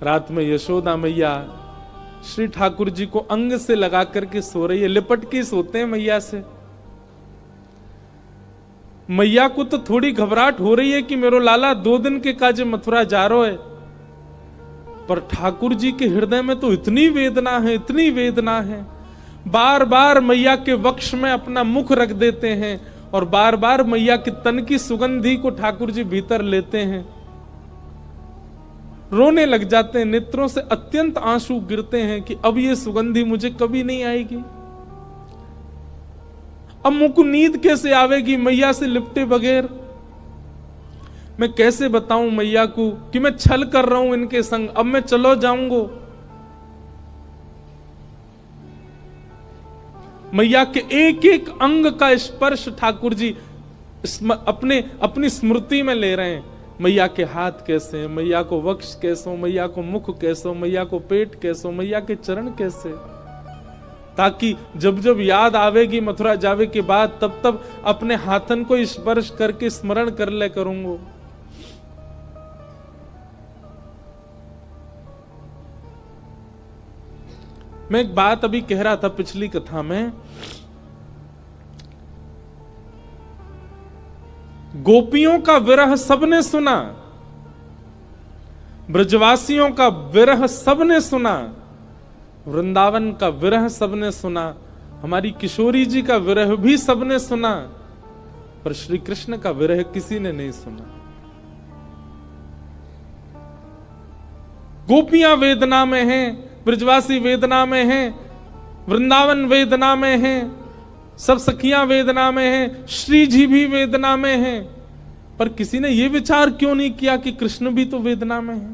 रात में यशोदा मैया श्री ठाकुर जी को अंग से लगा करके सो रही है, लिपट के सोते हैं मैया से। मैया को तो थोड़ी घबराहट हो रही है कि मेरो लाला 2 दिन के काज मथुरा जा रहा है, पर ठाकुर जी के हृदय में तो इतनी वेदना है, इतनी वेदना है। बार बार मैया के वक्ष में अपना मुख रख देते हैं और बार बार मैया के तन की सुगंधी को ठाकुर जी भीतर लेते हैं, रोने लग जाते हैं, नेत्रों से अत्यंत आंसू गिरते हैं कि अब ये सुगंधी मुझे कभी नहीं आएगी। अब मुझको नींद कैसे आवेगी मैया से लिपटे बगैर? मैं कैसे बताऊं मैया को कि मैं छल कर रहा हूं इनके संग, अब मैं चलो जाऊंगा। मैया के एक एक अंग का स्पर्श ठाकुर जी अपनी स्मृति में ले रहे हैं। मैया के हाथ कैसे हैं, मैया को वक्ष कैसे, मैया को मुख कैसे, मैया को पेट कैसे, मैया के चरण कैसे, ताकि जब जब याद आवेगी मथुरा जावे के बाद तब तब अपने हाथन को स्पर्श करके स्मरण कर ले करूंगा। मैं एक बात अभी कह रहा था पिछली कथा में, गोपियों का विरह सबने सुना, ब्रजवासियों का विरह सबने सुना, वृंदावन का विरह सबने सुना, हमारी किशोरी जी का विरह भी सबने सुना, पर श्री कृष्ण का विरह किसी ने नहीं सुना। गोपियां वेदना में हैं, ब्रजवासी वेदना में हैं, वृंदावन वेदना में हैं, सब सखियां वेदना में हैं, श्री जी भी वेदना में हैं, पर किसी ने यह विचार क्यों नहीं किया कि कृष्ण भी तो वेदना में है?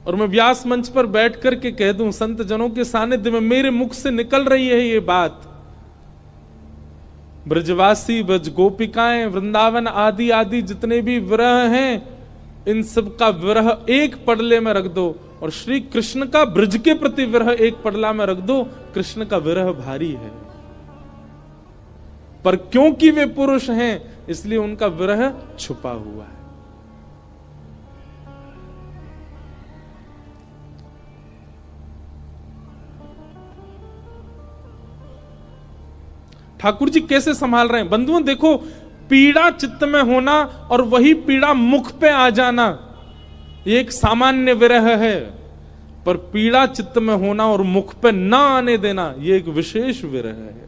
और मैं व्यास मंच पर बैठ करके कह दूं, संत जनों के सानिध्य में मेरे मुख से निकल रही है ये बात, ब्रजवासी, ब्रज गोपिकाएं, वृंदावन आदि आदि जितने भी विरह हैं, इन सब का विरह एक पडले में रख दो और श्री कृष्ण का ब्रज के प्रति विरह एक पडला में रख दो। कृष्ण का विरह भारी है, पर क्योंकि वे पुरुष हैं इसलिए उनका विरह छुपा हुआ है। ठाकुर जी कैसे संभाल रहे हैं बंधुओं? देखो, पीड़ा चित्त में होना और वही पीड़ा मुख पे आ जाना ये एक सामान्य विरह है, पर पीड़ा चित्त में होना और मुख पे ना आने देना ये एक विशेष विरह है।